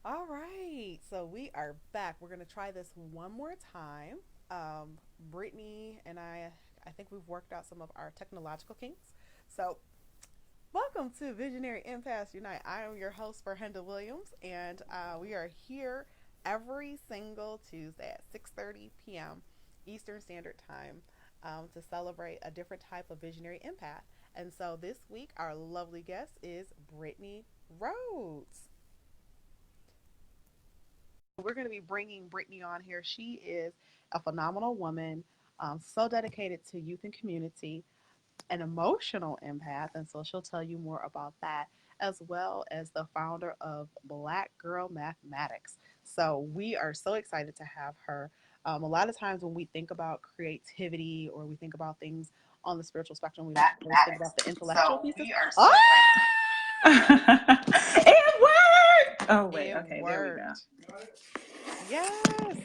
All right, so we are back. We're gonna try this one more time. Brittany and I think we've worked out some of our technological kinks. So, welcome to Visionary Empaths Unite. I am your host, Ber-Henda Williams, and we are here every single Tuesday at 6:30 p.m. Eastern Standard Time to celebrate a different type of visionary empath. And so this week, our lovely guest is Brittany Rhodes. We're going to be bringing Brittany on here. She is a phenomenal woman, so dedicated to youth and community, an emotional empath, and so she'll tell you more about that, as well as the founder of Black Girl Mathematics. So we are so excited to have her. A lot of times when we think about creativity or we think about things on the spiritual spectrum, we always think about the intellectual pieces. Oh, It worked. Oh wait, it okay, there we go. worked. Yes.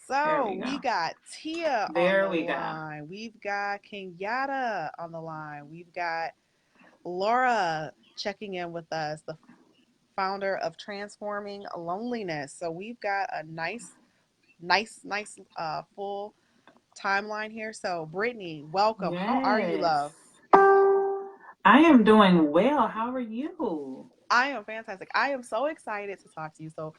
There So we we go. got Tia on There the we go. line. We've got Kenyatta on the line. We've got Laura checking in with us, the founder of Transforming Loneliness. So we've got a nice full timeline here. So Brittany, welcome. How are you, Yes. love? I am doing well. How are you? I am fantastic. I am so excited to talk to you. So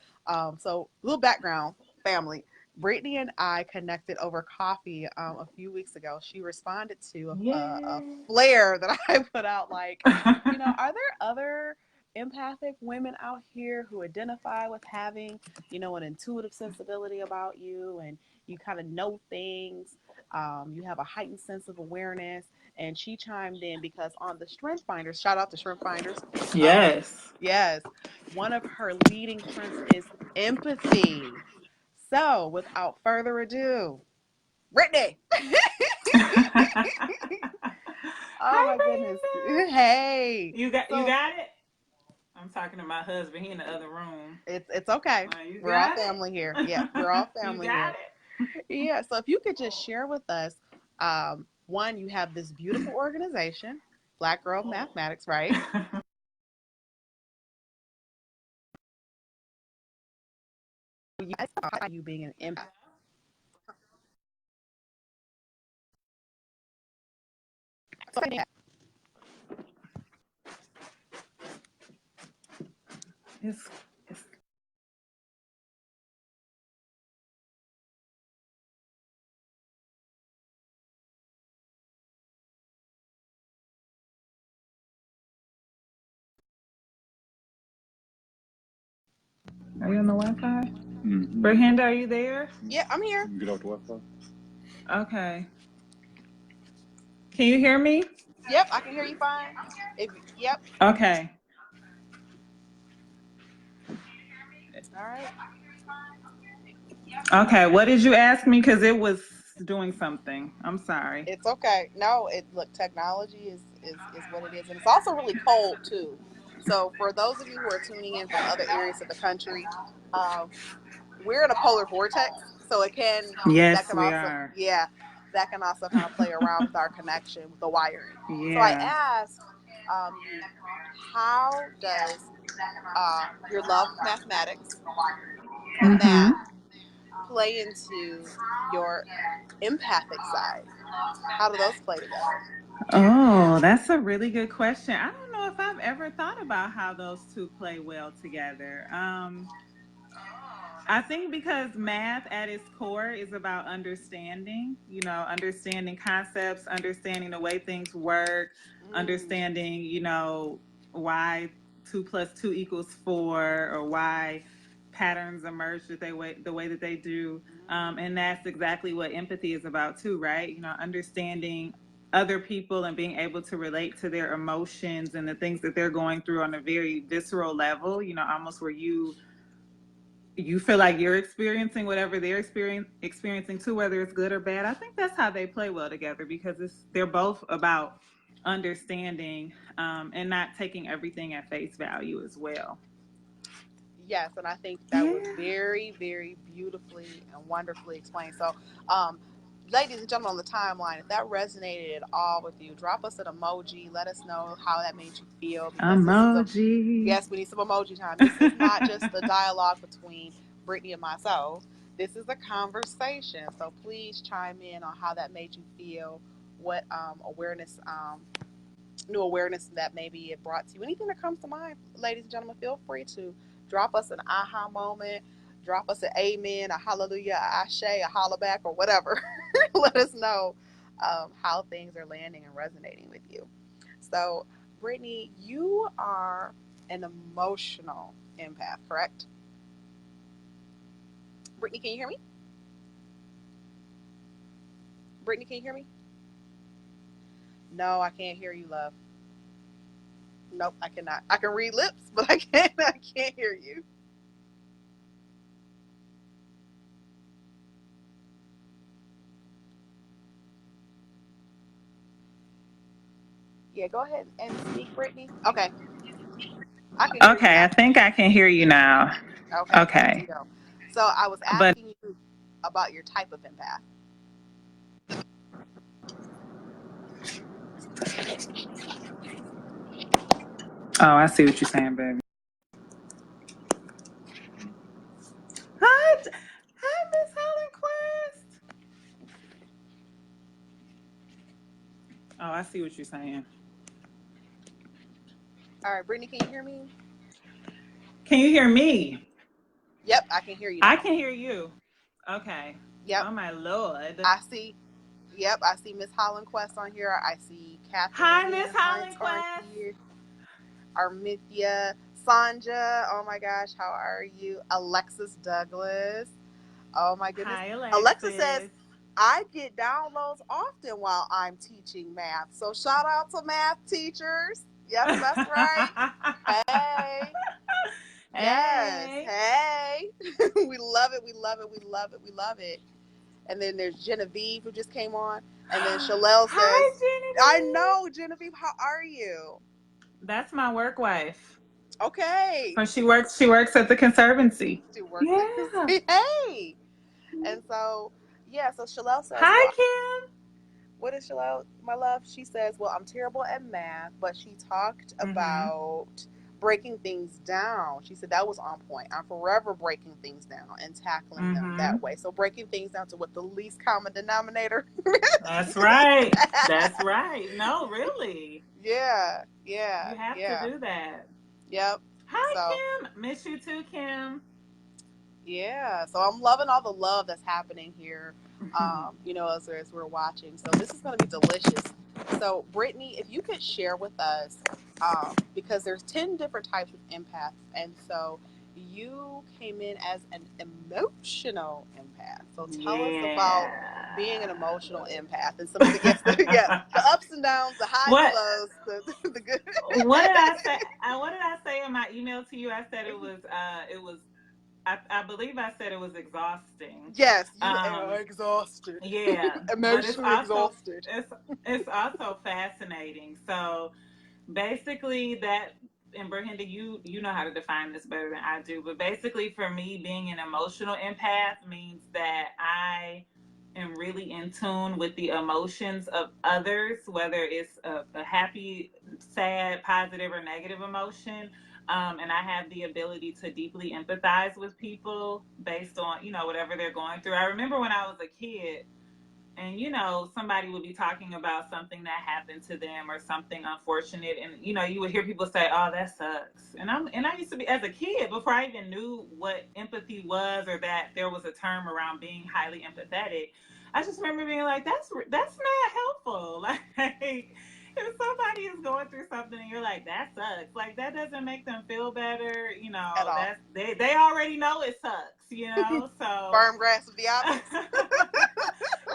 little background, family. Brittany and I connected over coffee a few weeks ago. She responded to a Yay. flare that I put out, like, are there other empathic women out here who identify with having, an intuitive sensibility about you, and you kind of know things, you have a heightened sense of awareness. And she chimed in because on the Strength Finders, shout out to Strength Finders, um, Yes. yes, one of her leading strengths is empathy. So, without further ado, Brittany. Oh Hi, my goodness. Brenda. Hey. You So got it. I'm talking to my husband. He in the other room. it's okay. You We're all got family here. Yeah, we're all it. You family got here. Yeah. So if you could just share with us, one, you have this beautiful organization, Black Girl Mathematics, right? it. You being an empath. So, it's, it's Are you on the Wi-Fi? Mm-hmm. Ber-Henda, are you there? yeah, I'm here. Get off the Wi-Fi. Okay. Can you hear me? Yep, I can hear you fine. Yep. Okay. All right. Okay. What did you ask me? Because it was doing something. I'm sorry. It's okay. No, it look technology is what it is, and it's also really cold too. So for those of you who are tuning in from other areas of the country, um, we're in a polar vortex, so it can that Yes, can we also are. yeah that can also kind of play around with our connection with the wiring. So I Yeah. asked you, how does your love of mathematics and Mm-hmm. math play into your empathic side? How do those play together? Oh, that's a really good question. I don't know if I've ever thought about how those two play well together. I think because math at its core is about understanding, understanding concepts, understanding the way things work, Mm, understanding, why 2 plus 2 equals 4, or why patterns emerge the way that they do. And mm. that's exactly what empathy is about too, right? Understanding other people and being able to relate to their emotions and the things that they're going through on a very visceral level, almost where you feel like you're experiencing whatever they're experiencing too, whether it's good or bad. I think that's how they play well together, because they're both about understanding, and not taking everything at face value as well. Yes, and I think that was Yeah. very, very beautifully and wonderfully explained. So, um, ladies and gentlemen on the timeline, if that resonated at all with you, drop us an emoji. Let us know how that made you feel, because this is a, Emoji. yes, we need some emoji time. This is not just the dialogue between Brittany and myself. This is a conversation. So please chime in on how that made you feel, what awareness, new awareness that maybe it brought to you. Anything that comes to mind, ladies and gentlemen, feel free to drop us an aha moment, drop us an amen, a hallelujah, a ashe, a holla back, or whatever. Let us know how things are landing and resonating with you. So, Brittany, you are an emotional empath, correct? Brittany, can you hear me? Brittany, can you hear me? No, I can't hear you, love. Nope, I cannot. I can read lips, but I can't. I can't hear you. Yeah, go ahead and speak, Brittany. Okay, I can hear you Okay, I now. think I can hear you now. Okay, good Okay. deal. So I was But asking you about your type of empath. oh, I see what you're saying, baby. Hi, hi, Miss Helen Quest. Oh, I see what you're saying. All right, Brittany, can you hear me? Can you hear me? Yep, I can hear you I now. can hear you. Okay. Yep, Oh my lord. I see. Yep, I see Miss Holland Quest on here. I see Hi, Miss Kathleen Hunt Helen on Quest. here. Armithia, Sanja. Oh my gosh, how are you? Alexis Douglas. Oh my goodness. Hi, Alexa says, Alexis. I get downloads often while I'm teaching math. So shout out to math teachers. Yep, that's right. Hey. Yes. Hey. Hey. We love it. We love it. We love it. We love it. And then there's Genevieve who just came on. And then Shalelle says, Hi, I Genevieve. know, Genevieve, how are you? That's my work wife. Okay. So she works at the conservancy. She works at Yeah. Hey. And so, yeah, so Shalelle says, Hi, well, Kim. what is Shalelle, my love? She says, well, I'm terrible at math, but she talked Mm-hmm. about breaking things down. She said that was on point. I'm forever breaking things down and tackling them Mm-hmm. that way. So breaking things down to what the least common denominator. That's right. That's right. No, really. Yeah, yeah, You have to yeah. do that. Yep. Hi, So Kim. Miss you too, Kim. yeah, so I'm loving all the love that's happening here. As we're watching. So this is going to be delicious. So Brittany, if you could share with us, because there's 10 different types of empaths, and so you came in as an emotional empath. So tell us about being an Yeah. emotional empath and some of the yes, yeah, the ups and downs, the highs and what lows, the good. what did I say? What did I say in my email to you? I said it was I believe I said it was exhausting. Yes, you are Um exhausted, yeah, but emotionally exhausted. it's also fascinating. So basically that, and Ber-Henda, you know how to define this better than I do, but basically for me, being an emotional empath means that I am really in tune with the emotions of others, whether it's a happy, sad, positive, or negative emotion. And I have the ability to deeply empathize with people based on, whatever they're going through. I remember when I was a kid, and somebody would be talking about something that happened to them or something unfortunate, and you would hear people say, oh, that sucks. And I used to be, as a kid, before I even knew what empathy was, or that there was a term around being highly empathetic, I just remember being like, that's not helpful. Like, if somebody is going through something and you're like, that sucks, like, that doesn't make them feel better. At all. That's, they already know it sucks, so Firm grasp of the optics.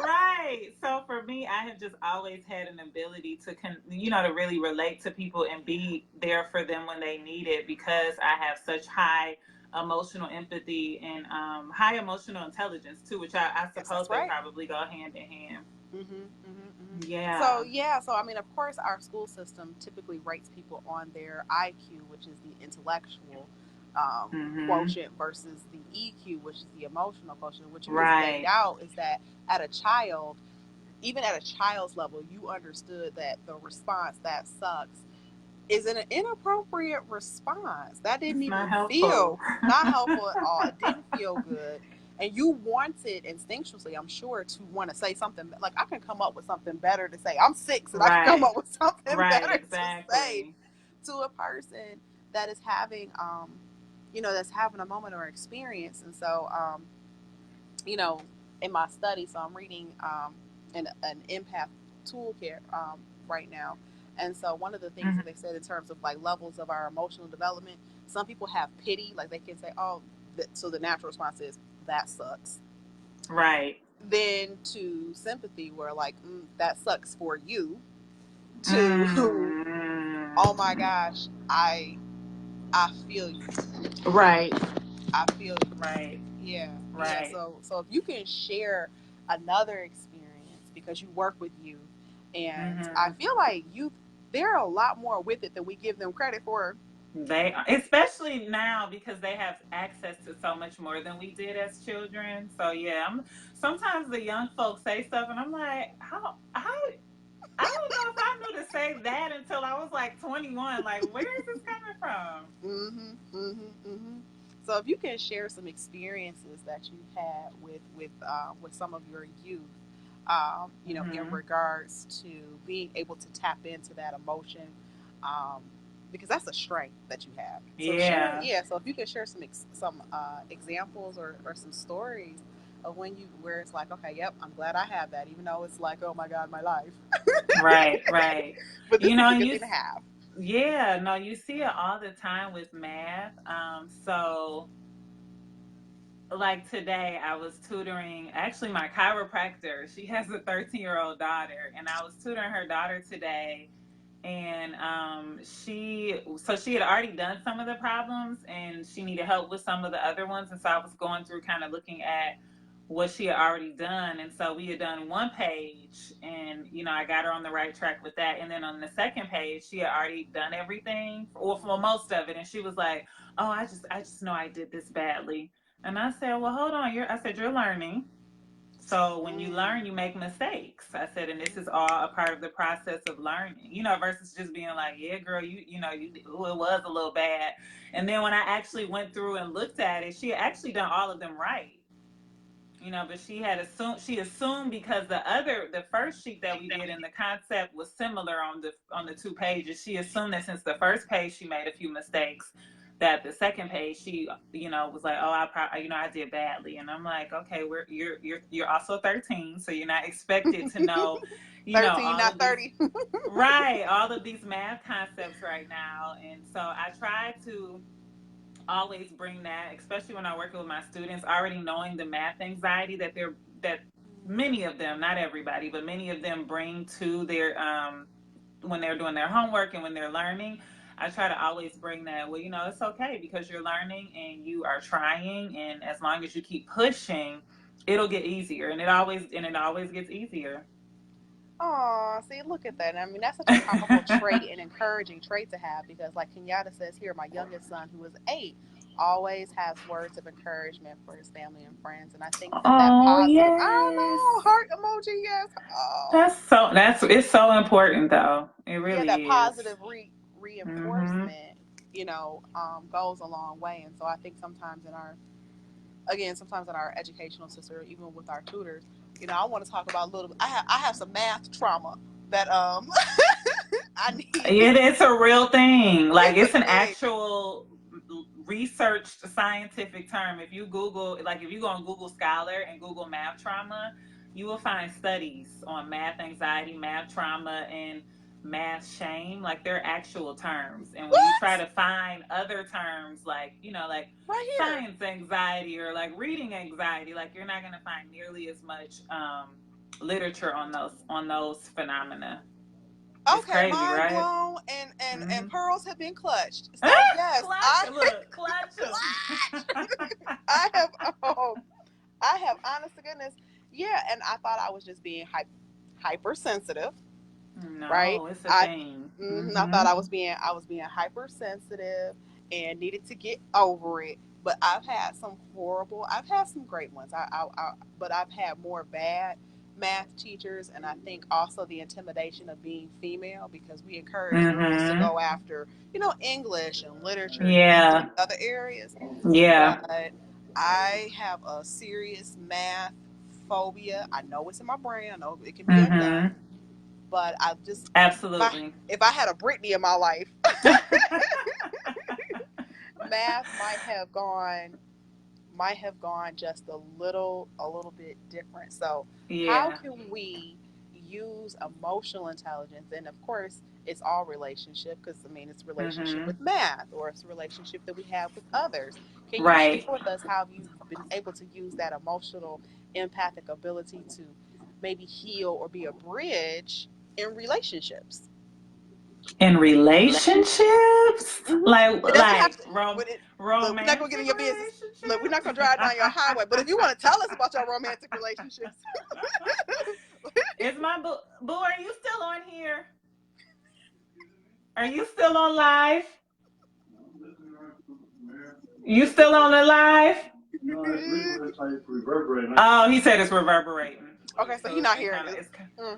right. So for me, I have just always had an ability to, to really relate to people and be there for them when they need it, because I have such high emotional empathy and high emotional intelligence too, which I Yes, suppose that's they right. probably go hand in hand. Mm-hmm, mm-hmm, mm-hmm. So Yeah. yeah, so I mean, of course, our school system typically rates people on their IQ, which is the intellectual. Mm-hmm. quotient versus the EQ, which is the emotional quotient. What you just laid Right. out is that at a child, even at a child's level, you understood that the response that sucks is an inappropriate response. That didn't It's not even helpful. feel not helpful at all. It didn't feel good. And you wanted instinctually, I'm sure, to want to say something like I can come up with something better to say. I'm 6 and I can come Right. up with something Right. better to say Exactly. to a person that is having that's having a moment or experience. And so you know, in my study, so I'm reading an empath toolkit right now. And so one of the things Mm-hmm. that they said in terms of like levels of our emotional development, some people have pity, like they can say, "Oh," so the natural response is that sucks. Right. Then to sympathy, where like that sucks for you. To oh my Mm. gosh, I feel you. Right. I feel you. Right. Yeah, yeah. Right. So if you can share another experience because you work with youth, and I Mm-hmm. feel like youth, they're a lot more with it than we give them credit for. They are, especially now because they have access to so much more than we did as children. So yeah, sometimes the young folks say stuff, and I'm like, how I don't know if I knew to say that until I was like 21. Like, where is this coming from? Mm-hmm. Mm-hmm. Mm-hmm. So if you can share some experiences that you've had with some of your youth, in Mm-hmm. regards to being able to tap into that emotion, um, because that's a strength that you have. So share, Yeah. yeah. So if you can share some examples or some stories of when you where it's like, okay, yep, I'm glad I have that, even though it's like, oh my god, my life. Right. Right. But this You is know, a good you thing to have. yeah, no, you see it all the time with math. So like today I was tutoring actually my chiropractor. She has a 13-year-old daughter, and I was tutoring her daughter today. And she had already done some of the problems, and she needed help with some of the other ones. And so I was going through kind of looking at what she had already done. And so we had done one page, and I got her on the right track with that. And then on the second page she had already done everything, or for most of it, and she was like, oh, I just know I did this badly. And I said, well, hold on, you're learning. So when you Mm, learn, you make mistakes. I said, and this is all a part of the process of learning, versus just being like, yeah, girl, ooh, it was a little bad. And then when I actually went through and looked at it, she had actually done all of them right. But she assumed because the first sheet that we did in the concept was similar on the two pages. She assumed that since the first page she made a few mistakes, that the second page she was like, oh, I did badly. And I'm like, okay, you're also 13, so you're not expected to know 13, all not of these. 30. Right, all of these math concepts right now. And so I try to always bring that, especially when I'm working with my students, already knowing the math anxiety that many of them, not everybody, but many of them bring to their when they're doing their homework and when they're learning. I try to always bring that. Well, it's okay because you're learning and you are trying, and as long as you keep pushing, it'll get easier, and it always gets easier. Oh, see, look at that. I mean, that's such a powerful trait and encouraging trait to have because, like Kenyatta says here, my youngest son, who is 8, always has words of encouragement for his family and friends. And I think that Oh positive, I don't yes, know, heart emoji, yes. Oh, that's it's so important though. It yeah, that really is. positive Mm-hmm. reinforcement, goes a long way. And so I think sometimes in our educational system, even with our tutors, I want to talk about a little. I have some math trauma that I need. It's a real thing. Like, It's a it's an thing. actual researched scientific term. If you go on Google Scholar and Google math trauma, you will find studies on math anxiety, math trauma, and math shame. Like, they're actual terms. And when you try What? to find other terms, like Right here. science anxiety or like reading anxiety, like, you're not going to find nearly as much literature on those phenomena. It's Okay, crazy, mind right? blown, and Mm-hmm. pearls have been clutched. So yes, Clutch, look, clutch them. I have I have honest to goodness, yeah. And I thought I was just being hypersensitive, right? No, it's a I thing. I Mm-hmm. thought I was being hypersensitive, and needed to get over it. But I've had some horrible. I've had some great ones. But I've had more bad math teachers, and I think also the intimidation of being female, because we encourage girls to go after, English and literature and Yeah. other areas. Yeah. But I have a serious math phobia. I know it's in my brain. I know it can be undone, but I just absolutely. If I had a Brittany in my life, math might have gone just a little bit different. So how can we use emotional intelligence? And of course, it's all relationship, because I mean it's relationship with math, or it's a relationship that we have with others. Can you share with us how you've been able to use that emotional empathic ability to maybe heal or be a bridge in relationships? In relationships, It doesn't have to. Look, we're not gonna romantic get in your business. relationships. Look, we're not gonna drive down your highway. But if you want to tell us about your romantic relationships, is my boo? Are you still on here? Are you still on live? You still on the live? No, it's like reverberating. Oh, he said it's reverberating. Okay, so he's not hearing it.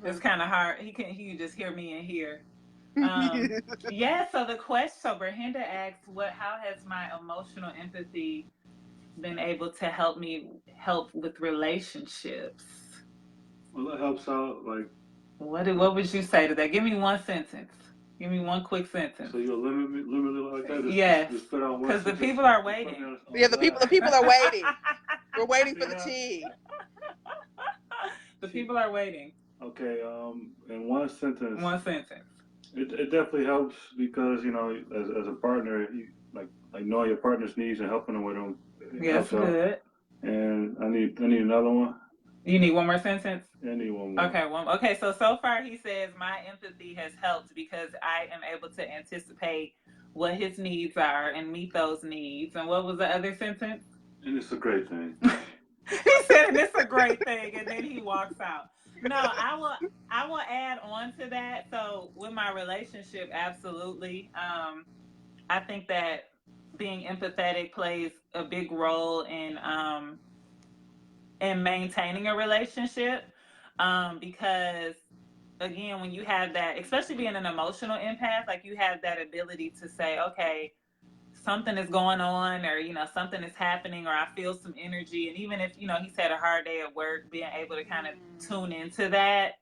It's kind of hard. He can just hear me in here. Yeah. So the question. So Ber-Henda asks, how has my emotional empathy been able to help with relationships? Well, that helps out. Like, what would you say to that? Give me one sentence. Give me one quick sentence. So you'll limit it like that? Yes. Because the people are waiting. Yeah, the people are waiting. We're waiting for the tea. The people are waiting. Okay. In one sentence. One sentence. It definitely helps because as a partner, like knowing your partner's needs and helping them with them. Yes, good. And I need another one. You need one more sentence? I need one more. Okay, Okay, so far he says my empathy has helped because I am able to anticipate what his needs are and meet those needs. And what was the other sentence? And it's a great thing. He said it's a great thing, and then he walks out. No, I will add on to that. So with my relationship, absolutely. I think that being empathetic plays a big role in maintaining a relationship, because again, when you have that, especially being an emotional empath, like you have that ability to say, okay, something is going on, or something is happening, or I feel some energy, and even if he's had a hard day at work, being able to kind of tune into that,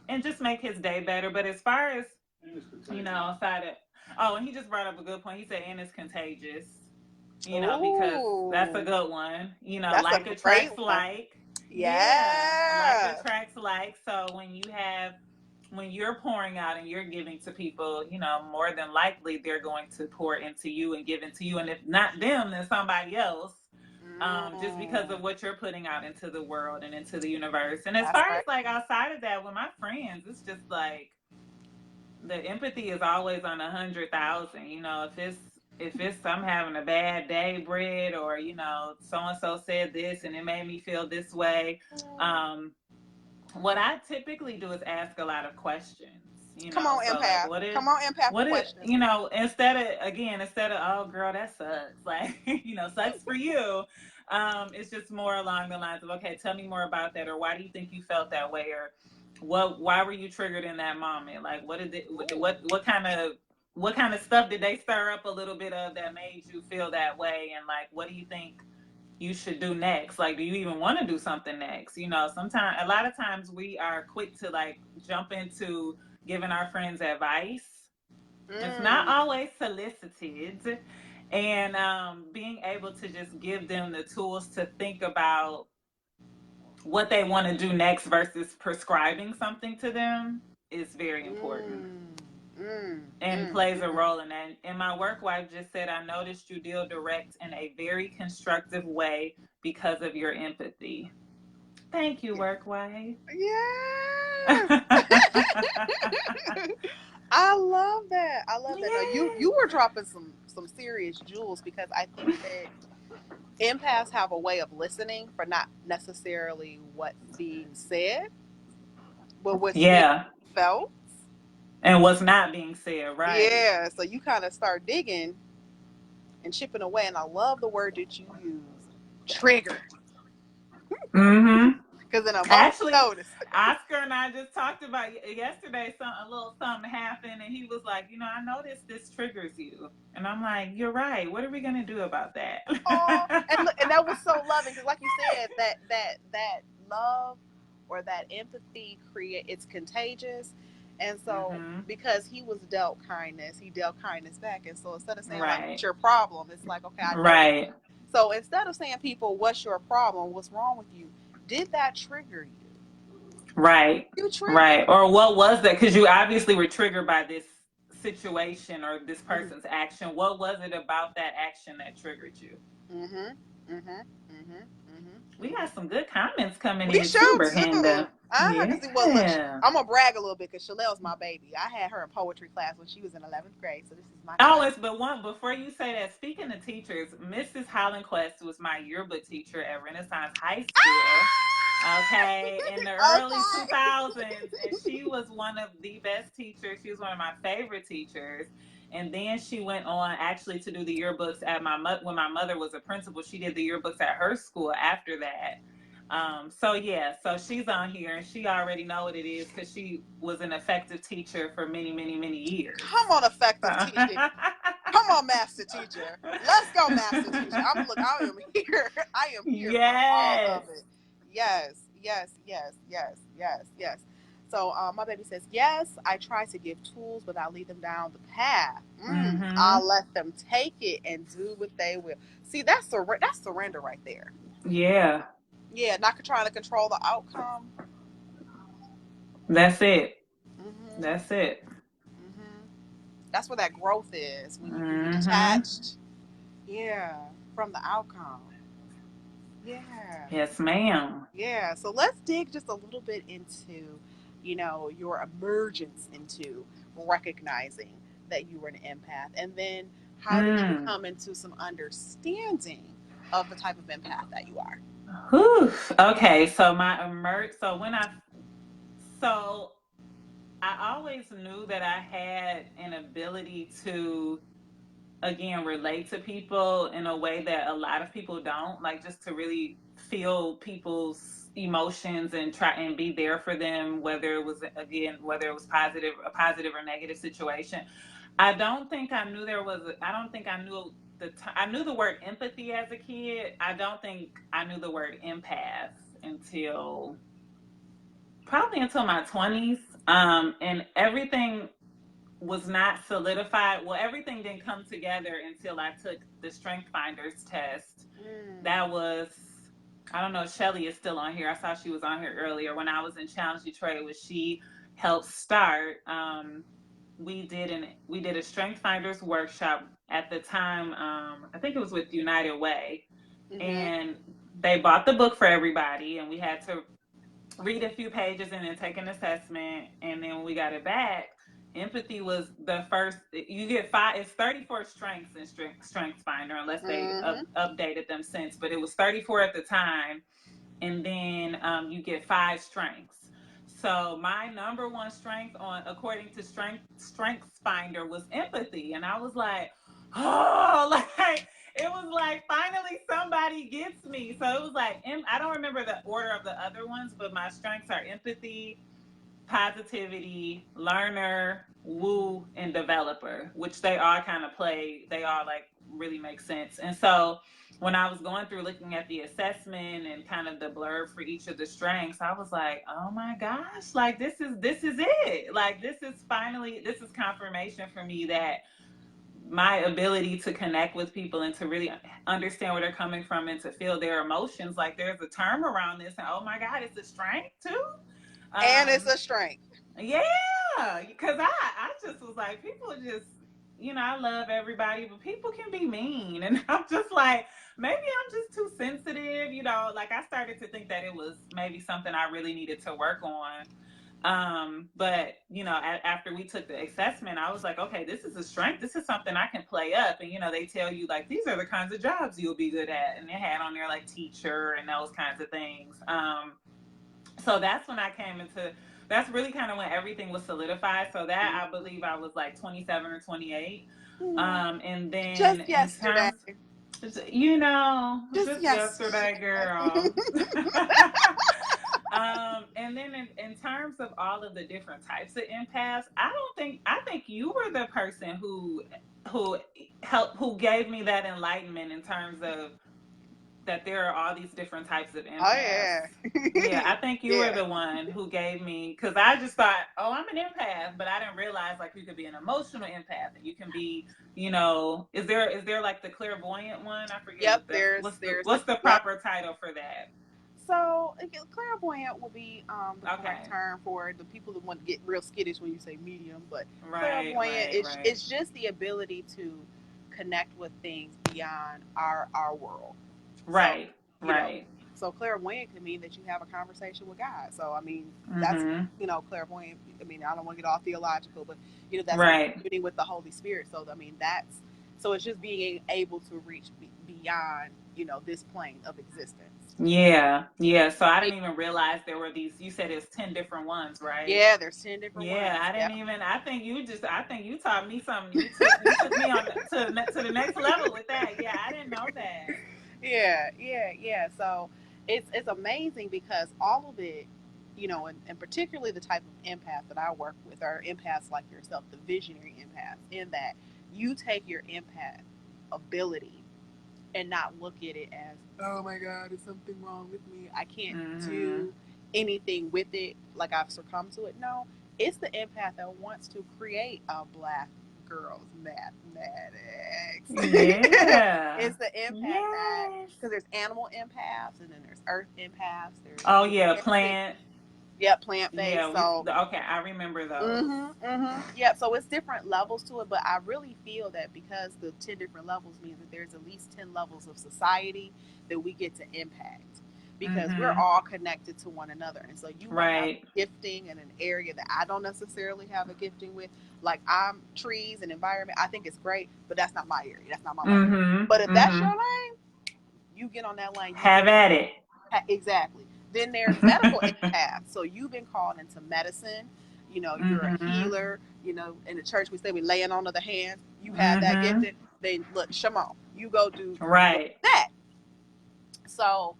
and just make his day better. But as far as and he just brought up a good point. He said, and it's contagious. Because that's a good one. Like attracts like. Yeah. Like attracts like. So when you're pouring out and you're giving to people, more than likely they're going to pour into you and give into you. And if not them, then somebody else. Just because of what you're putting out into the world and into the universe. And as far as like outside of that, with my friends, it's just like the empathy is always on 100,000. If it's I'm having a bad day, Britt, or so and so said this and it made me feel this way. What I typically do is ask a lot of questions. Come on, empath. Like, come on, empath. What is, instead of oh girl, that sucks. Like, sucks for you. It's just more along the lines of, okay, tell me more about that, or why do you think you felt that way, or why were you triggered in that moment? Like, what kind of stuff did they stir up a little bit of that made you feel that way? And like, what do you think you should do next? Like, do you even want to do something next? A lot of times we are quick to like jump into giving our friends advice. It's not always solicited. And being able to just give them the tools to think about what they want to do next versus prescribing something to them is very important. And plays a role in that. And my work wife just said, I noticed you deal direct in a very constructive way because of your empathy. Thank you, work wife. Yeah. I love that. No, you were dropping some serious jewels, because I think that empaths have a way of listening for not necessarily what's being said, but what's being felt. And what's not being said, right? Yeah, so you kind of start digging and chipping away. And I love the word that you use, trigger. Mm-hmm. Because in a moment Actually, notice. Oscar and I just talked about yesterday. A little something happened, and he was like, I noticed this triggers you, and I'm like, you're right. What are we gonna do about that? Oh, and look, and that was so loving because, like you said, that love or that empathy it's contagious, and so Mm-hmm. because he was dealt kindness, he dealt kindness back, and so instead of saying like, "What's Right. your problem?" it's like, "Okay, I know." Right. So instead of saying, "People, what's your problem? What's wrong with you?" Did that trigger you? Right. You triggered. Right. Or what was that? Because you obviously were triggered by this situation or this Mhm. person's action. What was it about that action that triggered you? Mhm. Mhm. Mhm. We Mhm. got some good comments coming We in too, sure do. Ber-Henda. Cause well, look, Yeah. I'm gonna brag a little bit because Chanel's my baby. I had her in poetry class when she was in 11th grade, so this is my Oh, class. it's but one before you say that. Speaking of teachers, Mrs. Hollandquest was my yearbook teacher at Renaissance High School. Okay, in the early Okay. 2000s, and she was one of the best teachers. She was one of my favorite teachers. And then she went on actually to do the yearbooks at when my mother was a principal. She did the yearbooks at her school after that. So yeah, so she's on here and she already know what it is because she was an effective teacher for many, many, many years. Come on, effective So. teaching. Come on, master teacher. Let's go, master teacher. I am here. I am here for all Yes. of it. Yes, yes, yes, yes, yes, yes. So my baby says, yes, I try to give tools, but I lead them down the path. Mm-hmm. I'll let them take it and do what they will. See, that's surrender right there. Yeah. Yeah, not trying to control the outcome. That's it. Hmm. That's it. Hmm. That's where that growth is when you're Mm-hmm. detached. Yeah, from the outcome. Yeah. Yes, ma'am. Yeah. So let's dig just a little bit into, your emergence into recognizing that you were an empath. And then how did you Mm. come into some understanding of the type of empath that you are? Whew. Okay, so so I always knew that I had an ability to again relate to people in a way that a lot of people don't, like just to really feel people's emotions and try and be there for them, whether it was a positive or negative situation. I don't think I knew I knew the word empathy as a kid. I don't think I knew the word empath until probably until my 20s. And everything was not solidified. Well, everything didn't come together until I took the Strength Finders test. Mm. That was, I don't know if Shelly is still on here. I saw she was on here earlier. When I was in Challenge Detroit, was she helped start. We did a Strength Finders workshop at the time. I think it was with United Way, Mm-hmm. and they bought the book for everybody, and we had to read a few pages and then take an assessment. And then when we got it back, empathy was the first. You get five. It's 34 strengths in Strengths Finder, unless they Mm-hmm. updated them since. But it was 34 at the time, and then you get five strengths. So my number one strength according to Strengths Finder was empathy, and I was like, oh, like it was like finally somebody gets me. So it was like I don't remember the order of the other ones, but my strengths are empathy, positivity, learner, woo, and developer, which they all kind of play. They all like really make sense. And so when I was going through looking at the assessment and kind of the blurb for each of the strengths, I was like, oh my gosh, like this is it. Like this is confirmation for me that my ability to connect with people and to really understand where they're coming from and to feel their emotions, like there's a term around this, and oh my god, it's a strength too. And it's um a strength. yeah, because I just was like, people just, I love everybody, but people can be mean. And I'm just like, maybe I'm just too sensitive, like I started to think that it was maybe something I really needed to work on. But after we took the assessment, I was like, okay, this is a strength. This is something I can play up. And they tell you like these are the kinds of jobs you'll be good at, and they had on there like teacher and those kinds of things. So that's when I came into. That's really kind of when everything was solidified. So that I believe I was like 27 or 28. And then Just in yesterday. terms, you know, Just just yesterday, yesterday. girl. And then in terms of all of the different types of empaths, I think you were the person who who gave me that enlightenment in terms of that there are all these different types of Oh empaths. yeah. Yeah, I think you were Yeah. the one who gave me, because I just thought, oh, I'm an empath, but I didn't realize like you could be an emotional empath, and you can be, you know, is there like the clairvoyant one? I forget Yep. what that's There's the what's the yep. proper title for that? So clairvoyant will be the correct Okay, term for the people that want to get real skittish when you say medium. But right, clairvoyant, right, right, it's just the ability to connect with things beyond our world. So right, you know, right. so clairvoyant can mean that you have a conversation with God. So I mean, that's Mm-hmm. clairvoyant. I mean, I don't want to get all theological, but that's Right. communing with the Holy Spirit. So I mean, that's so it's just being able to reach beyond this plane of existence. Yeah, yeah. So I didn't even realize there were these. You said it's 10 different ones, right? Yeah, there's 10 different Yeah, ones. I Yep. didn't even. I think you just. I think you taught me something. You took me on to the next level with that. Yeah, I didn't know that. Yeah. So it's amazing because all of it, and particularly the type of empath that I work with are empaths like yourself, the visionary empaths, in that you take your empath ability and not look at it as, oh my God, is something wrong with me? I can't Mm-hmm. do anything with it, like I've succumbed to it. No, it's the empath that wants to create a black girl's mathematics. Yeah. It's the empath that, Yes. because there's animal empaths and then there's earth empaths, there's Oh yeah, plant, plant. yep, plant based. Yeah, So okay, I remember those. Yeah, so it's different levels to it, but I really feel that because the 10 different levels means that there's at least 10 levels of society that we get to impact because we're Mm-hmm. all connected to one another. And so you may have Right. gifting in an area that I don't necessarily have a gifting with. Like I'm trees and environment, I think it's great, but that's not my area. That's not my lane. But if Mm-hmm. that's your Mm-hmm. lane, you get on that lane, you Have get at it. exactly. Then there's medical empaths. So you've been called into medicine. You're a Mm-hmm. healer. In the church we say we laying on of the hands. You have that Mm-hmm. gifted. Then look, Shimon, you go do Right. that. So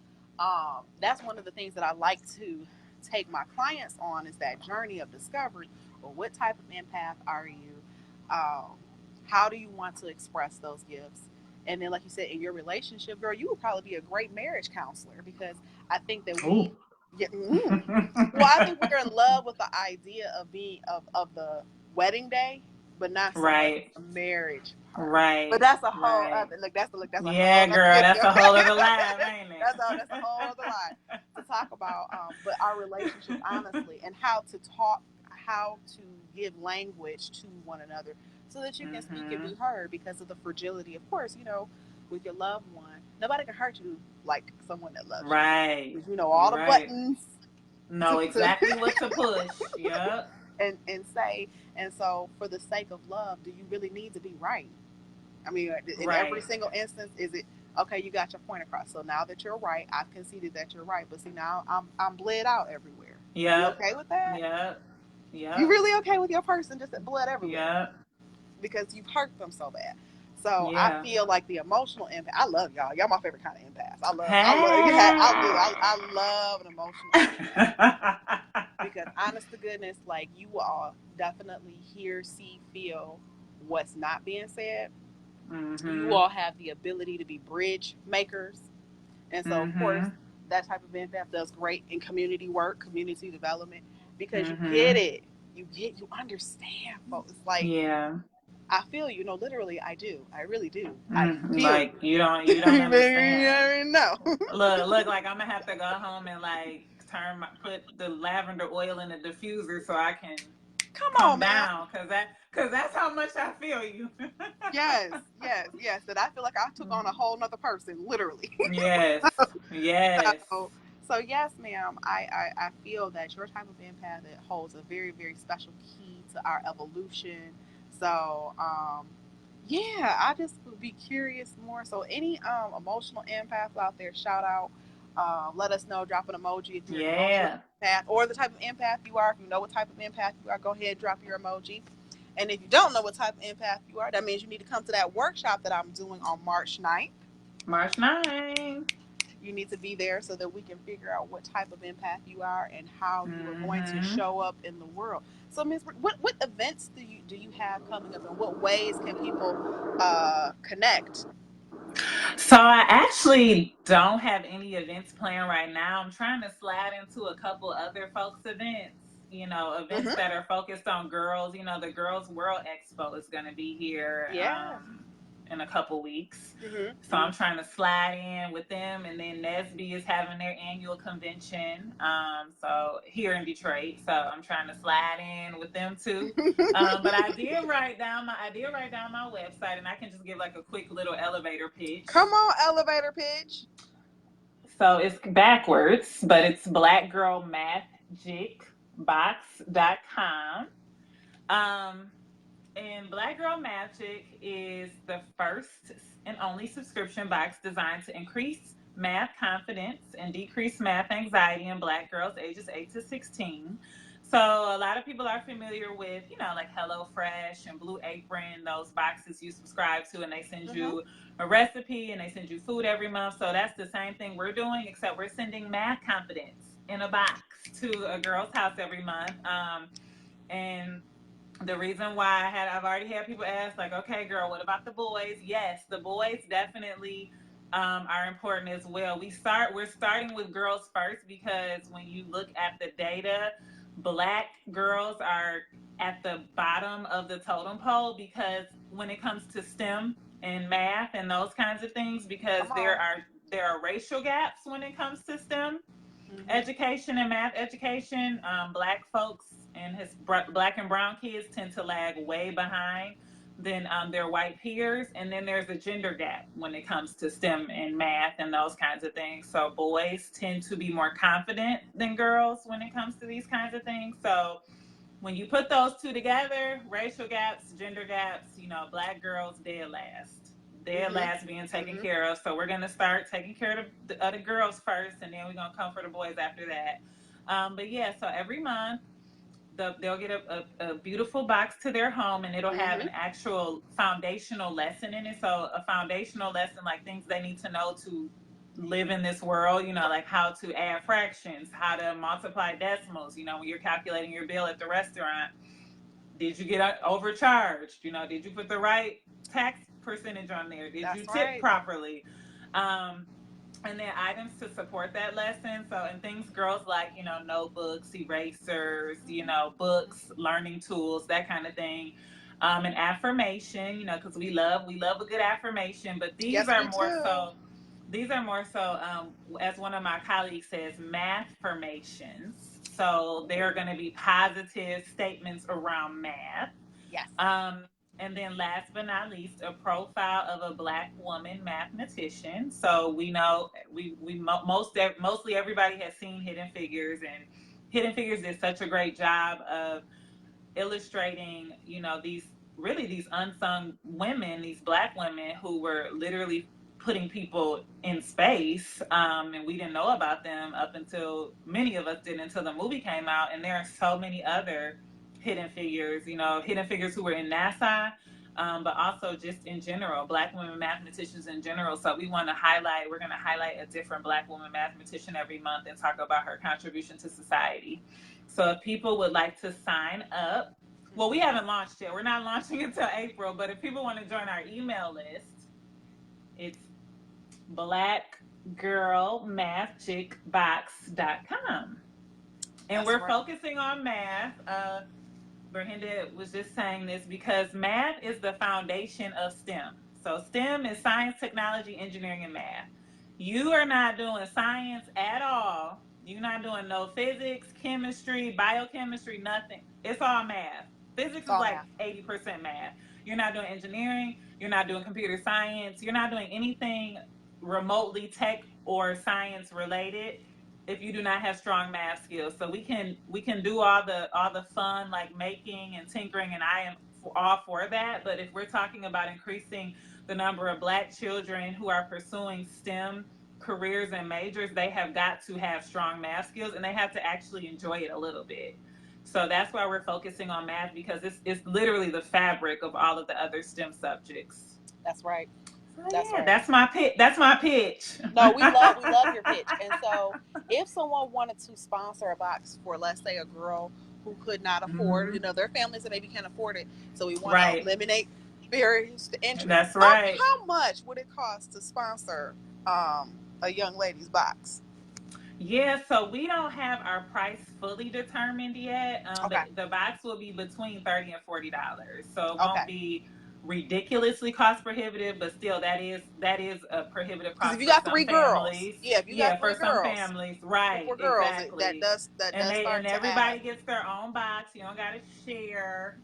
that's one of the things that I like to take my clients on is that journey of discovery. Well, what type of empath are you? Um, how do you want to express those gifts? And then, like you said, in your relationship, girl, you would probably be a great marriage counselor because I think that we, Ooh. yeah, well, I think we're in love with the idea of being of the wedding day, but not so much Right. the marriage part. But Right. that's a whole Right. other that's a whole Yeah, other girl, that's video. a whole other live, ain't That's a whole other line it? to talk about. But our relationship, honestly, and how to talk, how to give language to one another, so that you can speak and Mm-hmm. be heard. Because of the fragility, of course, with your loved one, nobody can hurt you like someone that loves you. Right. Because you know all the Right. buttons Know to exactly what to push. Yep. and say. And so, for the sake of love, do you really need to be right? I mean, in every Right. single instance, is it okay? You got your point across. So now that you're right, I've conceded that you're right. But see, now I'm bled out everywhere. You Yep. okay with that? Yep. You Yep. really okay with your person just bled everywhere Yep. because you've hurt them so bad? So I Yeah. feel like the emotional empath. I love y'all. Y'all my favorite kind of empaths. Yeah, I do. Hey. I love an emotional empath because honest to goodness, like you all definitely hear, see, feel what's not being said. You Mm-hmm. all have the ability to be bridge makers. And so, of course, Mm-hmm. that type of empath does great in community work, community development, because you get Mm-hmm. it. You understand, folks. It's like, Yeah. I feel you. No, literally, I do. I really do. I feel Like you. you don't Maybe you understand. already know. Look, like I'm gonna have to go home and like put the lavender oil in the diffuser so I can Come come on, man. down, cause that's how much I feel you. Yes. That I feel like I took on a whole nother person, literally. Yes, yes, So, so yes, ma'am. I feel that your type of empath that holds a very, very special key to our evolution. So, yeah, I just would be curious more. So, any emotional empaths out there, shout out. Let us know. Drop an emoji if you're an emotional yeah. empath or the type of empath you are. If you know what type of empath you are, go ahead, drop your emoji. And if you don't know what type of empath you are, that means you need to come to that workshop that I'm doing on March 9th. March 9th. You need to be there so that we can figure out what type of empath you are and how you are going to Mm-hmm. show up in the world. So, Ms. What events do you have coming up, and what ways can people connect? So I actually don't have any events planned right now. I'm trying to slide into a couple other folks' events, events Mm-hmm. that are focused on girls. The Girls World Expo is going to be here Yeah. in a couple weeks. Mm-hmm. So I'm Mm-hmm. trying to slide in with them. And then NESB is having their annual convention. So here in Detroit. So I'm trying to slide in with them too. But I did write down my website, and I can just give like a quick little elevator Come pitch. on, elevator pitch. So it's backwards, but it's blackgirlmagic.box.com. Um, and Black Girl Magic is the first and only subscription box designed to increase math confidence and decrease math anxiety in Black girls ages 8 to 16. So a lot of people are familiar with, like HelloFresh and Blue Apron, those boxes you subscribe to, and they send Mm-hmm. you a recipe and they send you food every month. So that's the same thing we're doing, except we're sending math confidence in a box to a girl's house every month. And the reason why I've already had people ask, like, okay, girl, what about the boys? Yes, the boys definitely are important as well. We're starting with girls first because when you look at the data, Black girls are at the bottom of the totem pole because when it comes to STEM and math and those kinds of things, because Come there on. are there are racial gaps when it comes to STEM Mm-hmm. education and math education. Black folks and his black and brown kids tend to lag way behind than their white peers. And then there's a gender gap when it comes to STEM and math and those kinds of things. So boys tend to be more confident than girls when it comes to these kinds of things. So when you put those two together, racial gaps, gender gaps, Black girls dead last. Dead Mm-hmm. last being taken Mm-hmm. care of. So we're going to start taking care of the girls first, and then we're going to come for the boys after that. But yeah, so every month, they'll get a beautiful box to their home, and it'll have Mm-hmm. an actual foundational lesson in it. So a foundational lesson, like things they need to know to live in this world, like how to add fractions, how to multiply decimals, when you're calculating your bill at the restaurant. Did you get overcharged? Did you put the right tax percentage on there? Did you That's tip right. properly? Um, and then items to support that lesson. So, and things girls like, notebooks, erasers, books, learning tools, that kind of thing. And affirmation, because we love a good affirmation, but Yes, we do. these are more so, as one of my colleagues says, math formations. So they're going to be positive statements around math. Yes. Um, and then last but not least, a profile of a Black woman mathematician. So we know mostly everybody has seen Hidden Figures, and Hidden Figures did such a great job of illustrating, these unsung women, these Black women who were literally putting people in space, and we didn't know about them up until many of us did until the movie came out. And there are so many other hidden figures, hidden figures who were in NASA, but also just in general, Black women mathematicians in general. So we're going to highlight a different Black woman mathematician every month and talk about her contribution to society. So if people would like to sign up, well, we haven't launched yet. We're not launching until April, but if people want to join our email list, it's blackgirlmathicbox.com. And That's we're right. focusing on math. Ber-Henda was just saying this because math is the foundation of STEM. So STEM is science, technology, engineering, and math. You are not doing science at all. You're not doing no physics, chemistry, biochemistry, nothing. It's all math. It's Physics is all like math. 80% math. You're not doing engineering. You're not doing computer science. You're not doing anything remotely tech or science related if you do not have strong math skills. So we can do all the fun like making and tinkering, and I am all for that. But if we're talking about increasing the number of Black children who are pursuing STEM careers and majors, they have got to have strong math skills, and they have to actually enjoy it a little bit. So that's why we're focusing on math, because it's literally the fabric of all of the other STEM subjects. That's right. So That's yeah, right. that's my pitch. That's my pitch. No, we love your pitch. And so, if someone wanted to sponsor a box for, let's say, a girl who could not afford, Mm-hmm. their families that maybe can't afford it, so we want to Right. eliminate barriers to entry. That's right. How much would it cost to sponsor a young lady's box? Yeah, so we don't have our price fully determined yet. Okay. The box will be between $30 and $40, so it won't Okay. be ridiculously cost prohibitive, but still that is a prohibitive Because if cost you for got some three girls, families. yeah, if you Yeah, got for three some girls, families, three, right? four girls, that Exactly. does And start to add. everybody gets their own box. You don't got to share.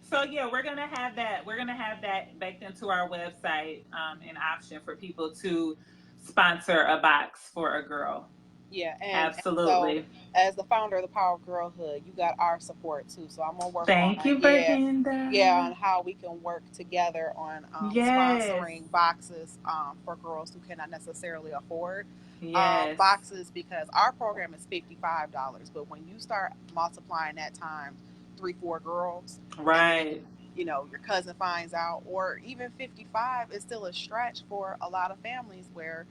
So yeah, we're gonna have that. We're gonna have that baked into our website, an option for people to sponsor a box for a girl. Yeah, and so, Absolutely. as the founder of the Power of Girlhood, you got our support too. So I'm gonna work on, Thank you, yeah, on Ber-Henda. how we can work together on Yes. sponsoring boxes for girls who cannot necessarily afford Yes. boxes, because our program is $55, but when you start multiplying that times 3, 4 girls, and then Right. your cousin finds out, or even 55 is still a stretch for a lot of families where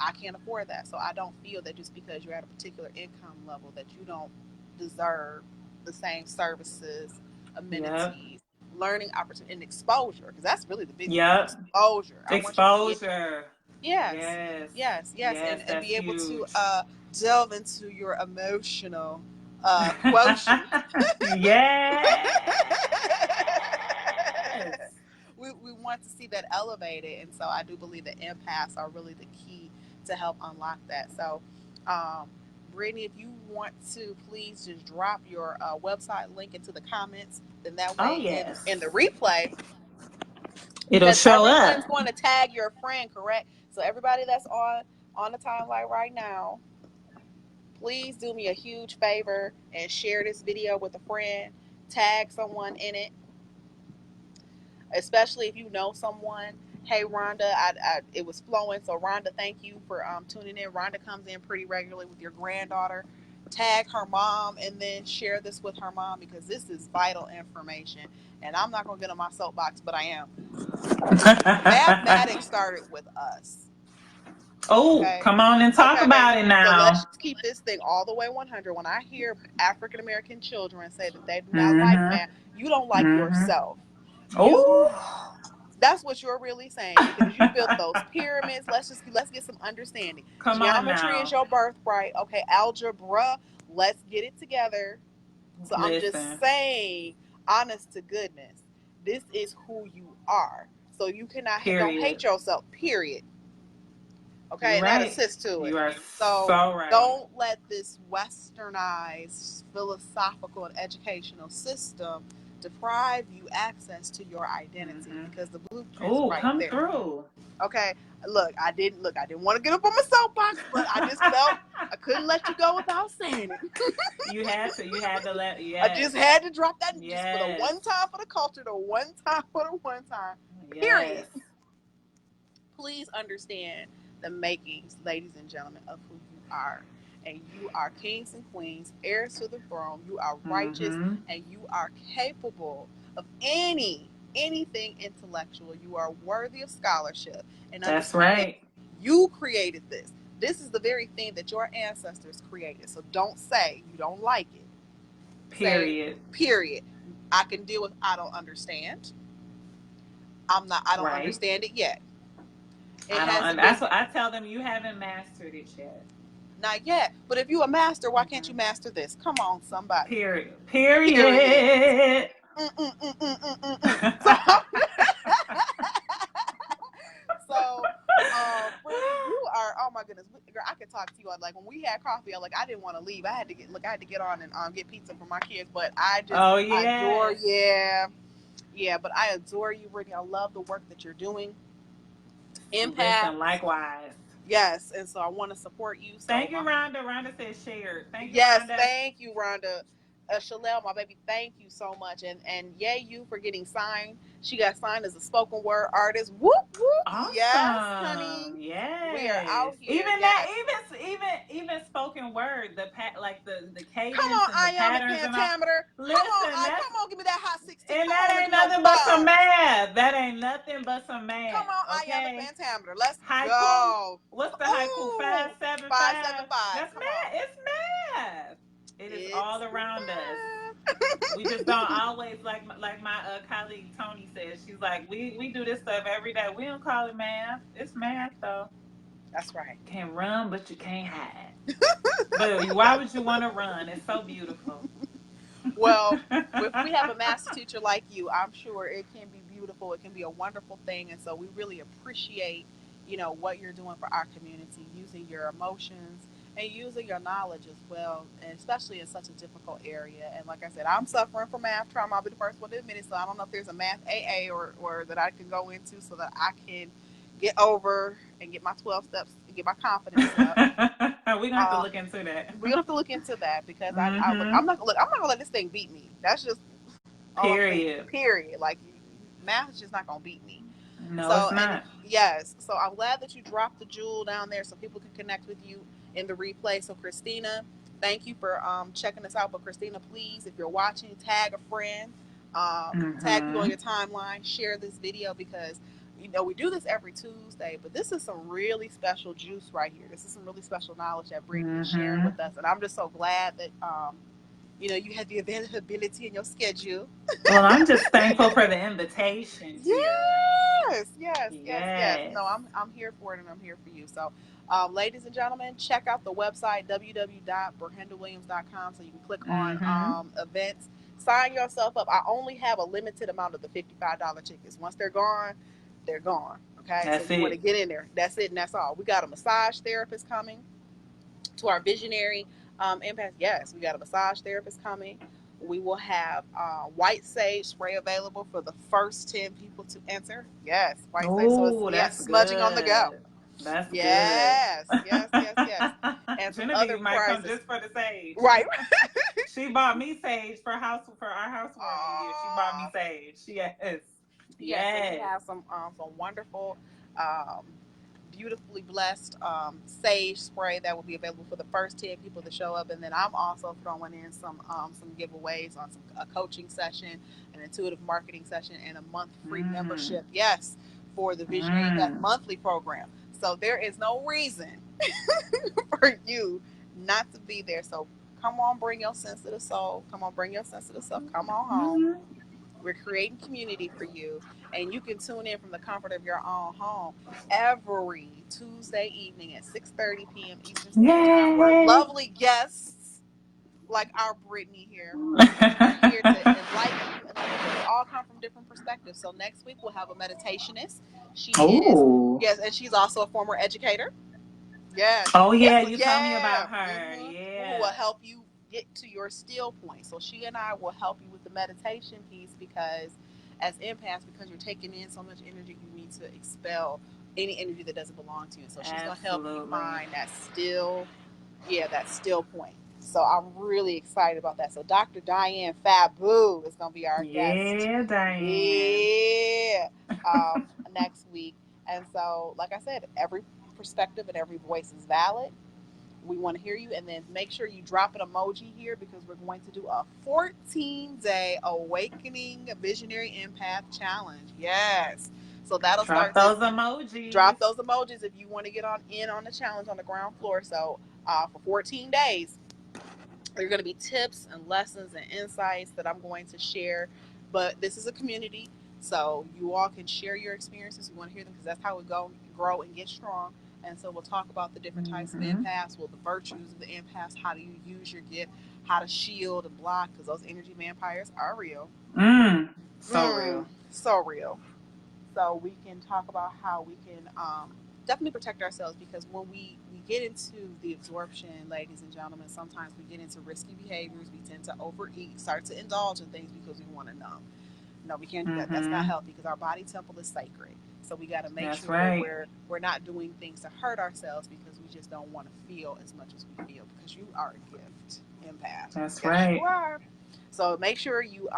I can't afford that. So I don't feel that just because you're at a particular income level that you don't deserve the same services, Yep. amenities, learning opportunity, and exposure, because that's really the big thing. Yep. Exposure. I want you to be, Exposure. yes, Yes. yes, Yes, and that's be able to huge. delve into your emotional quotient. Yes. We want to see that elevated, and so I do believe that empaths are really the key to help unlock that. So, um, Brittany, if you want to, please just drop your website link into the comments. Then that Oh, way, in the yes. replay, It'll because show up. everyone's going to tag your friend, correct? So everybody that's on the timeline right now, please do me a huge favor and share this video with a friend. Tag someone in it, especially if you know someone. Hey, Rhonda, it was flowing. So, Rhonda, thank you for tuning in. Rhonda comes in pretty regularly with your granddaughter. Tag her mom and then share this with her mom, because this is vital information. And I'm not going to get on my soapbox, but I am. Mathematics started with us. Oh, Okay. come on and talk Okay. about it So let's now. just keep this thing all the way 100. When I hear African American children say that they do not like Mm-hmm. math, you don't like Mm-hmm. yourself. You Oh. That's what you're really saying, because you built those pyramids. Let's get some understanding. Come on Geometry is now. your birthright. Okay, algebra. Let's get it together. So I'm just Listen. saying, honest to goodness, this is who you are. So you cannot don't Period. hate yourself. Period. Okay, You're and that right. assists to it. You are So so right. don't let this westernized philosophical and educational system deprive you access to your identity, Mm-hmm. because the blueprint's Oh, right come there. through. Okay, I didn't want to get up on my soapbox, but I just felt I couldn't let you go without saying it. You had to. You had to let. I Yes. just had to drop that, just for the Yes. one time for the culture, the one time for the one time. Yes. Period. Please understand the makings, ladies and gentlemen, of who you are. And you are kings and queens, heirs to the throne. You are righteous, Mm-hmm. and you are capable of anything intellectual. You are worthy of scholarship. And That's understand, right. you created this. This is the very thing that your ancestors created. So don't say you don't like it. Say, Period. period. I can deal with I don't understand. I don't Right. understand it yet. It I don't. hasn't been. That's what I tell them. You haven't mastered it yet. Not yet. But if you a master, why can't you Mm-hmm. master this? Come on, somebody. Period. Period. Period. So, so Brittany, you are. Oh my goodness, girl, I could talk to you. Like when we had coffee, I didn't want to leave. I had to get on and get pizza for my kids. But Oh I adore. yes. Yeah. But I adore you, Brittany. I love the work that you're doing. Empath. Listen, likewise. Yes, and so I want to support you. So Thank you, Rhonda. Rhonda says shared. Thank you, yes, Rhonda. thank you, Rhonda. Shalelle, my baby, thank you so much, and yay you for getting signed. She got signed as a spoken word artist. Whoop whoop, yes, honey. Awesome. We are Yes. out here. Even Yes, that. Even spoken word, like the Come cadence on, and the iambic patterns and all. pentameter. Listen, that's Come on, give me that hot 16. and Come on, that let me ain't do those nothing but some bars. math. That ain't nothing but some Come math. on, iambic Okay. pentameter. Let's Haiku. go. What's the haiku? Ooh, 575. 575. That's Come on. math. It's math. It is It's all around us. math. We just don't always like my colleague Tony says. She's like, we do this stuff every day. We don't call it math. It's math though. That's right. Can't run, but you can't hide. But why would you want to run? It's so beautiful. Well, if we have a master teacher like you, I'm sure it can be beautiful. It can be a wonderful thing. And so we really appreciate, what you're doing for our community, using your emotions and using your knowledge as well, and especially in such a difficult area. And like I said, I'm suffering from math trauma. I'll be the first one to admit it. So I don't know if there's a math AA or that I can go into so that I can get over and get my 12 steps, and get my confidence up. We're gonna have to look into that. We're gonna have to look into that because Mm-hmm. I'm not gonna let this thing beat me. That's just all I'm saying. Period. Period. Like math is just not gonna beat me. No, So it's and not. yes, so I'm glad that you dropped the jewel down there so people can connect with you in the replay. So Christina, thank you for checking us out. But Christina, please, if you're watching, tag a friend, tag people on Mm-hmm. your timeline, share this video because we do this every Tuesday, but this is some really special juice right here. This is some really special knowledge that Brittany is sharing Mm-hmm. with us, and I'm just so glad that you had the availability in your schedule. Well, I'm just thankful for the invitation, dear. Yes, yes, yes, yes. Yes. No, I'm here for it, and I'm here for you. So, ladies and gentlemen, check out the website www.berhendawilliams.com so you can click on Mm-hmm. events. Sign yourself up. I only have a limited amount of the $55 tickets. Once they're gone, they're gone. Okay, so That's you want to it. get in there. That's it, and that's all. We got a massage therapist coming to our visionary impact. Yes, we got a massage therapist coming. We will have white sage spray available for the first 10 people to enter. Yes, white sage. So it's, Oh, yes, that's smudging on the go. good. That's good. Yes, yes, yes, yes. And some other Genevieve might come prizes. just for the sage. Right. She bought me sage for our housewarming year. She bought me Aw. sage. Yes. Yes, so we Yes. have some wonderful, um, beautifully blessed sage spray that will be available for the first 10 people to show up, and then I'm also throwing in some giveaways on a coaching session, an intuitive marketing session, and a month free Mm. membership. Yes, for the Visionary Empath Mm. monthly program. So there is no reason for you not to be there. So come on, bring your sensitive soul. Come on, bring your sensitive self. Come on home. Mm. We're creating community for you, and you can tune in from the comfort of your own home every Tuesday evening at 6:30 p.m. Eastern Standard Time, where Yay. lovely guests like our Brittany here are here to enlighten you, and we all come from different perspectives. So next week we'll have a meditationist. She is, Oh. yes, and she's also a former educator. Yes. Oh yeah, Yes. you told me Yeah. about her. Who will Yeah. help you get to your still point. So she and I will help you with the meditation piece because as empaths, because you're taking in so much energy, you need to expel any energy that doesn't belong to you. And so she's gonna help you Absolutely. find that still point. So I'm really excited about that. So Dr. Diane Fabu is gonna be our guest. Yeah, Diane. Yeah. Next week. And so, like I said, every perspective and every voice is valid. We want to hear you, and then make sure you drop an emoji here because we're going to do a 14-day awakening visionary empath challenge. Yes. So that'll Drop start this. those emojis. Drop those emojis if you want to get on the challenge on the ground floor. So for 14 days, there are going to be tips and lessons and insights that I'm going to share. But this is a community, so you all can share your experiences. We want to hear them because that's how we grow, and get strong. And so we'll talk about the different types of Mm-hmm. empaths, well, the virtues of the empaths, how do you use your gift, how to shield and block, because those energy vampires are real. So real. So real. So we can talk about how we can definitely protect ourselves because when we get into the absorption, ladies and gentlemen, sometimes we get into risky behaviors. We tend to overeat, start to indulge in things because we want to numb. No, we can't do that. That's not Mm-hmm. healthy because our body temple is sacred. So we got to make That's sure that right. we're not doing things to hurt ourselves because we just don't want to feel as much as we feel because you are a gift, empath. That's Yes, you right. are. So make sure you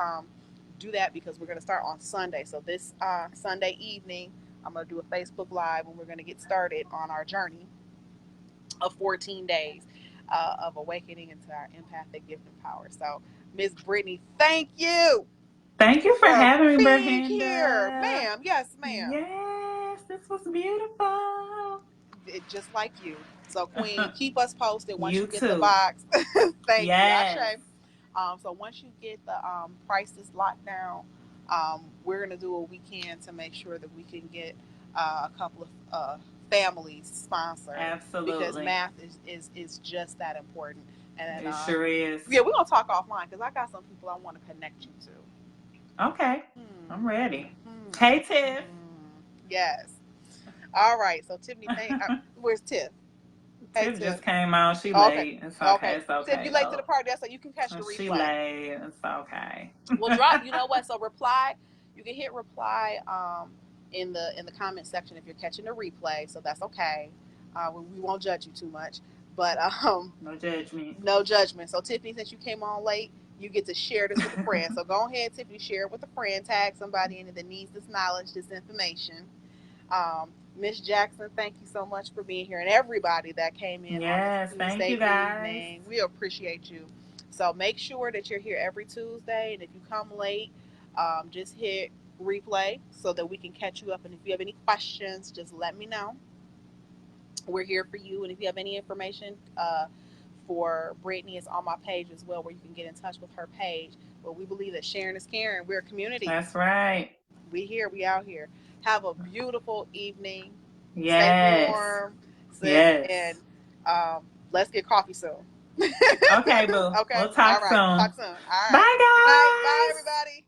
do that because we're going to start on Sunday. So this Sunday evening, I'm going to do a Facebook Live and we're going to get started on our journey of 14 days. of awakening into our empathic gift and power. So, Miss Brittany, thank you Thank you for for having me, being here, Ber-Henda. ma'am. Yes, ma'am. Yes, this was beautiful. Just like you. So, Queen, keep us posted once You you get the too. box. Thank you, Yes. Ashe. So once you get the prices locked down, we're gonna do what we can to make sure that we can get a couple of families sponsored because Absolutely. math is just that important. And It sure is. yeah, we're gonna talk offline because I got some people I want to connect you to. Okay. Hmm. I'm ready. Hmm. Hey, Tiff. Yes. All right. So Tiffany, where's Tiff? Hey Tiff Tiff. just came out. She Oh, okay. late. It's okay. Okay. It's Tiff, you okay, late to though. the party, so you can catch the She replay. late. It's okay. Well, drop. You know what? So reply. You can hit reply in the comment section if you're catching the replay. So that's okay. We won't judge you too much, but No judgment. no judgment. So Tiffany, since you came on late, you get to share this with a friend. So go ahead, Tiffany, share it with a friend. Tag somebody in it that needs this knowledge, this information. Miss Jackson, thank you so much for being here, and everybody that came in on this Yes. Thank Tuesday you, guys. evening. We appreciate you. So make sure that you're here every Tuesday, and if you come late, just hit replay so that we can catch you up. And if you have any questions, just let me know. We're here for you, and if you have any information for Brittany, it's on my page as well, where you can get in touch with her page. But we believe that sharing is caring. We're a community. That's right. We here, we out here. Have a beautiful evening. Stay Yes. warm, sis, Yes. and let's get coffee soon. Okay, boo. Okay. We'll talk All right. soon. Talk soon. All right. Bye, Bye. Bye, guys. everybody.